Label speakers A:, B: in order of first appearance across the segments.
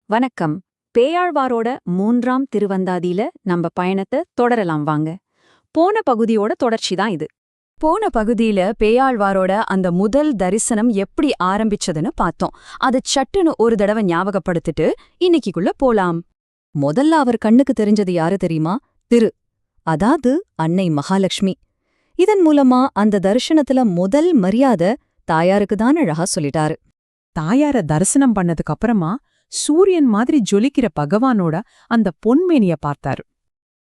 A: வணக்கம். பேயாழ்வாரோட 3ஆம் திருவந்தாதியில நம்ம பயணத்தை தொடரலாம் வாங்க. போன பகுதியோட தொடர்ச்சி தான் இது. போன பகுதியில பேயாழ்வாரோட அந்த முதல் தரிசனம் எப்படி ஆரம்பிச்சதுன்னு பார்த்தோம். அது சட்டுன்னு ஒரு தடவை ஞாபகப்படுத்திட்டு இன்னைக்குள்ள போலாம். முதல்ல அவர் கண்ணுக்கு தெரிஞ்சது யாரு தெரியுமா? அதாவது அன்னை மகாலட்சுமி. இதன் மூலமா அந்த தரிசனத்துல முதல் மரியாதை தாயாருக்கு தான் அழகா சொல்லிட்டாரு.
B: தாயார தரிசனம் பண்ணதுக்கு அப்புறமா சூரியன் மாதிரி ஜொலிக்கிற பகவானோட அந்த பொன்மேனிய பார்த்தாரு.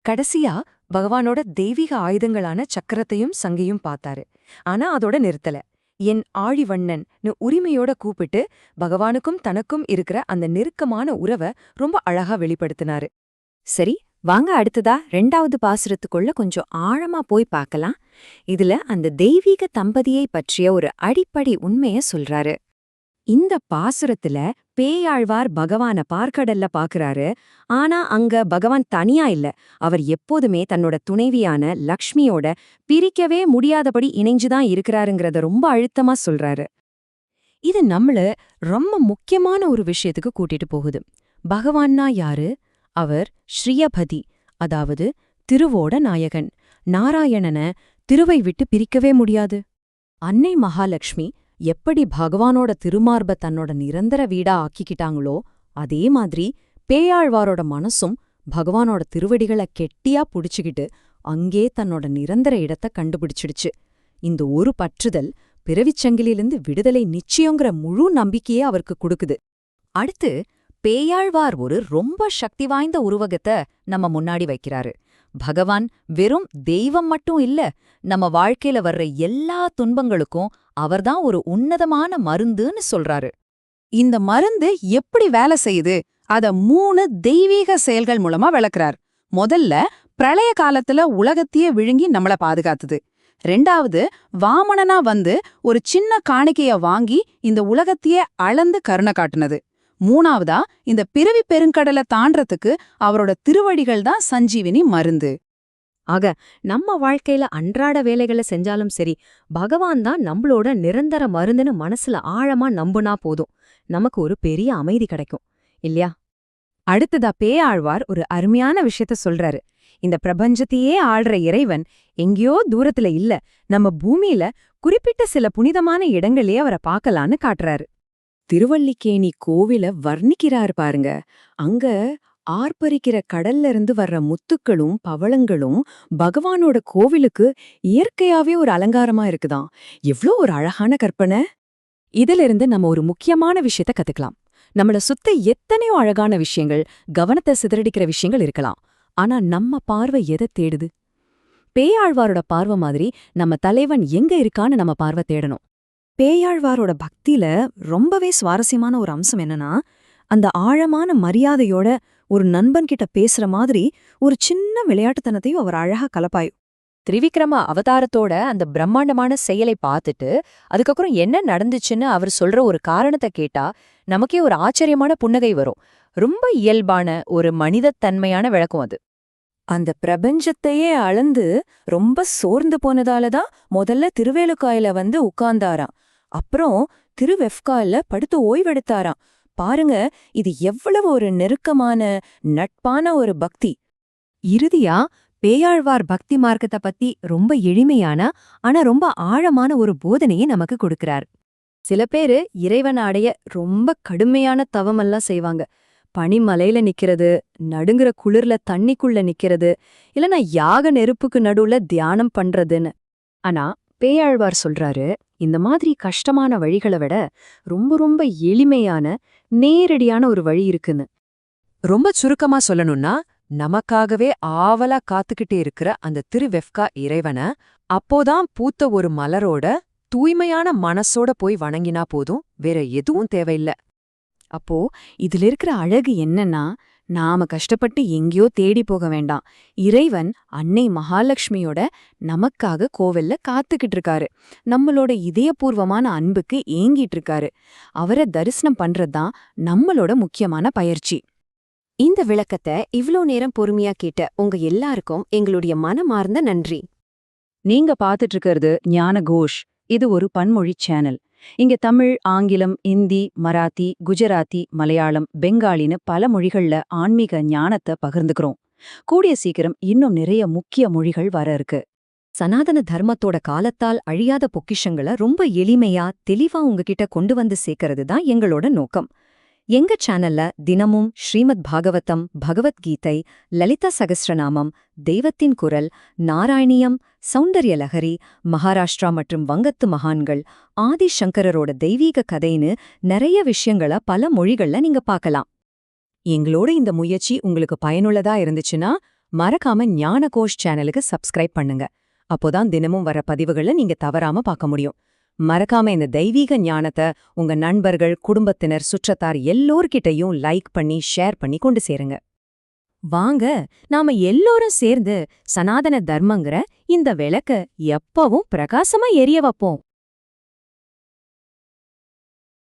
C: கடைசியா பகவானோட தெய்வீக ஆயுதங்களான சக்கரத்தையும் சங்கையும் பார்த்தாரு. ஆனா அதோட நிறுத்தல. என் ஆழிவண்ணன்னு உரிமையோட கூப்பிட்டு பகவானுக்கும் தனக்கும் இருக்கிற அந்த நெருக்கமான உறவை ரொம்ப அழகா வெளிப்படுத்தினாரு.
A: சரி, வாங்க அடுத்ததா 2வது பாசுரத்துக்குள்ள கொஞ்சம் ஆழமா போய் பார்க்கலாம். இதுல அந்த தெய்வீக தம்பதியை பற்றிய ஒரு அடிப்படை உண்மைய சொல்றாரு. இந்த பாசுரத்துல பேயாழ்வார் பகவான பார்க்கடல்ல பாக்குறாரு. ஆனா அங்க பகவான் தனியா இல்ல. அவர் எப்போதுமே தன்னோட துணைவியான லக்ஷ்மியோட பிரிக்கவே முடியாதபடி இணைஞ்சுதான் இருக்கிறாருங்கிறத ரொம்ப அழுத்தமா சொல்றாரு. இது நம்மள ரொம்ப முக்கியமான ஒரு விஷயத்துக்கு கூட்டிட்டு போகுது. பகவான்னா யாரு? அவர் ஸ்ரீயபதி, அதாவது திருவோட நாயகன். நாராயணனை திருவை விட்டு பிரிக்கவே முடியாது. அன்னை மகாலட்சுமி எப்படி பகவானோட திருமார்ப தன்னோட நிரந்தர வீடா ஆக்கிக்கிட்டாங்களோ அதே மாதிரி பேயாழ்வாரோட மனசும் பகவானோட திருவடிகளை கெட்டியா புடிச்சுக்கிட்டு அங்கே தன்னோட நிரந்தர இடத்தை கண்டுபிடிச்சிடுச்சு. இந்த ஒரு பற்றுதல் பிறவிச்சங்கிலிருந்து விடுதலை நிச்சயங்கிற முழு நம்பிக்கையே அவருக்கு கொடுக்குது. அடுத்து பேயாழ்வார் ஒரு ரொம்ப சக்தி வாய்ந்த உருவகத்தை நம்ம முன்னாடி வைக்கிறாரு. பகவான் வெறும் தெய்வம் மட்டும் இல்ல, நம்ம வாழ்க்கையில வர்ற எல்லா துன்பங்களுக்கும் அவர்தான் ஒரு உன்னதமான மருந்துன்னு சொல்றாரு.
D: இந்த மருந்து எப்படி வேலை செய்யுது அத 3 தெய்வீக செயல்கள் மூலமா விளக்குறார். முதல்ல பிரளய காலத்துல உலகத்தையே விழுங்கி நம்மள பாதுகாத்துது. 2வது வாமனனா வந்து ஒரு சின்ன காணிக்கைய வாங்கி இந்த உலகத்தையே அளந்து கருணை காட்டுனது. 3வதா இந்த பிறவி பெருங்கடலை தாண்டறதுக்கு அவரோட திருவடிகள் தான் சஞ்சீவினி மருந்து.
C: ஆக நம்ம வாழ்க்கையில அன்றாட வேலைகளை செஞ்சாலும் சரி, பகவான் தான் நம்மளோட நிரந்தர மருந்துன்னு மனசுல ஆழமா நம்புனா போதும், நமக்கு ஒரு பெரிய அமைதி கிடைக்கும் இல்லையா?
A: அடுத்ததா பேயாழ்வார் ஒரு அருமையான விஷயத்த சொல்றாரு. இந்த பிரபஞ்சத்தையே ஆள்ற இறைவன் எங்கேயோ தூரத்துல இல்ல, நம்ம பூமியில குறிப்பிட்ட சில புனிதமான இடங்களே அவரை பார்க்கலான்னு காட்டுறாரு. திருவல்லிக்கேணி கோவில வர்ணிக்கிறாரு பாருங்க. அங்க ஆர்ப்பரிக்கிற கடல்ல இருந்து வர்ற முத்துக்களும் பவளங்களும் பகவானோட கோவிலுக்கு இயற்கையாவே ஒரு அலங்காரமா இருக்குதாம். எவ்ளோ ஒரு அழகான கற்பனை! இதிலிருந்து நம்ம ஒரு முக்கியமான விஷயத்த கத்துக்கலாம். நம்மள சுத்த எத்தனையோ அழகான விஷயங்கள், கவனத்தை சிதறடிக்கிற விஷயங்கள் இருக்கலாம். ஆனா நம்ம பார்வை எதை தேடுது? பேயாழ்வாரோட பார்வை மாதிரி நம்ம தலைவன் எங்க இருக்கான்னு நம்ம பார்வை தேடணும். பேயாழ்வாரோட பக்தியில ரொம்பவே சுவாரஸ்யமான ஒரு அம்சம் என்னன்னா, அந்த ஆழமான மரியாதையோட ஒரு நண்பன்கிட்ட பேசுற மாதிரி ஒரு சின்ன விளையாட்டுத்தனத்தையும் அவர் அழகா கலப்பாயும்.
C: திரிவிக்ரம அவதாரத்தோட அந்த பிரம்மாண்டமான செயலை பார்த்துட்டு அதுக்கப்புறம் என்ன நடந்துச்சுன்னு அவர் சொல்ற ஒரு காரணத்தை கேட்டா நமக்கே ஒரு ஆச்சரியமான புன்னகை வரும். ரொம்ப இயல்பான ஒரு மனிதத்தன்மையான விளக்கம் அது.
A: அந்த பிரபஞ்சத்தையே அளந்து ரொம்ப சோர்ந்து போனதாலதான் முதல்ல திருவேலுக்காயில வந்து உட்கார்ந்தாராம். அப்புறம் திருவெஃப்காயில படுத்து ஓய்வெடுத்தாராம். பாருங்க, இது எவ்வளவு ஒரு நெருக்கமான நட்பான ஒரு பக்தி.
C: இறுதியா பேயாழ்வார் பக்தி மார்க்கத்தை பத்தி ரொம்ப எளிமையான ஆனா ரொம்ப ஆழமான ஒரு போதனையை நமக்கு கொடுக்கிறார். சில பேரு இறைவனை அடைய ரொம்ப கடுமையான தவமெல்லாம் செய்வாங்க. பனிமலையில நிக்கிறது, நடுங்குற குளிர்ல தண்ணிக்குள்ள நிக்கிறது, இல்லனா யாக நெருப்புக்கு நடுவுல தியானம் பண்றதுன்னு. ஆனா பேயாழ்வார் சொல்றாரு, இந்த மாதிரி கஷ்டமான வழிகளை விட ரொம்ப ரொம்ப எளிமையான நேரடியான ஒரு வழி இருக்குன்னு.
B: ரொம்ப சுருக்கமா சொல்லணும்னா, நமக்காகவே ஆவலா காத்துக்கிட்டே இருக்கிற அந்த திருவெஃப்கா இறைவனை அப்போதான் பூத்த ஒரு மலரோட தூய்மையான மனசோட போய் வணங்கினா போதும், வேற எதுவும் தேவையில்ல.
A: அப்போ இதுல இருக்கிற அழகு என்னன்னா, நாம கஷ்டப்பட்டு எங்கேயோ தேடி போக வேண்டாம். இறைவன் அன்னை மகாலட்சுமியோட நமக்காக கோவில்ல காத்துக்கிட்டு இருக்காரு. நம்மளோட இதயபூர்வமான அன்புக்கு ஏங்கிட்டு இருக்காரு. அவரை தரிசனம் பண்றதுதான் நம்மளோட முக்கியமான பயிற்சி. இந்த விளக்கத்தை இவ்ளோ நேரம் பொறுமையா கேட்ட உங்க எல்லாருக்கும் எங்களுடைய மனமார்ந்த நன்றி.
D: நீங்க பாத்துட்டு இருக்கிறது ஞான கோஷ். இது ஒரு பன்மொழி சேனல். இங்க தமிழ், ஆங்கிலம், இந்தி, மராத்தி, குஜராத்தி, மலையாளம், பெங்காலின்னு பல மொழிகள்ல ஆன்மீக ஞானத்தை பகிர்ந்துக்கிறோம். கூடிய சீக்கிரம் இன்னும் நிறைய முக்கிய மொழிகள் வர இருக்கு.
C: சனாதன தர்மத்தோட காலத்தால் அழியாத பொக்கிஷங்களை ரொம்ப எளிமையா தெளிவா உங்ககிட்ட கொண்டு வந்து சேர்க்கறது தான் எங்களோட நோக்கம். எங்க சேனல்ல தினமும் ஸ்ரீமத் பாகவதம், பகவத்கீதை, லலிதா சகஸ்ரநாமம், தெய்வத்தின் குரல், நாராயணியம், சௌந்தர்ய லஹரி, மகாராஷ்டிரா மற்றும் வங்கத்து மகான்கள், ஆதி சங்கரரோட தெய்வீக கதைன்னு நிறைய விஷயங்கள பல மொழிகள்ல நீங்க பார்க்கலாம்.
B: எங்களோட இந்த முயற்சி உங்களுக்கு பயனுள்ளதா இருந்துச்சுன்னா மறக்காம ஞானகோஷ் சேனலுக்கு சப்ஸ்கிரைப் பண்ணுங்க. அப்போதான் தினமும் வர பதிவுகளை நீங்க தவறாம பார்க்க முடியும். மறக்காம இந்த தெய்வீக ஞானத்தை உங்க நண்பர்கள், குடும்பத்தினர், சுற்றத்தார் எல்லோர்கிட்டையும் லைக் பண்ணி ஷேர் பண்ணி கொண்டு சேருங்க.
C: வாங்க நாம எல்லோரும் சேர்ந்து சனாதன தர்மங்கிற இந்த விளக்க எப்பவும் பிரகாசமா எரிய வைப்போம்.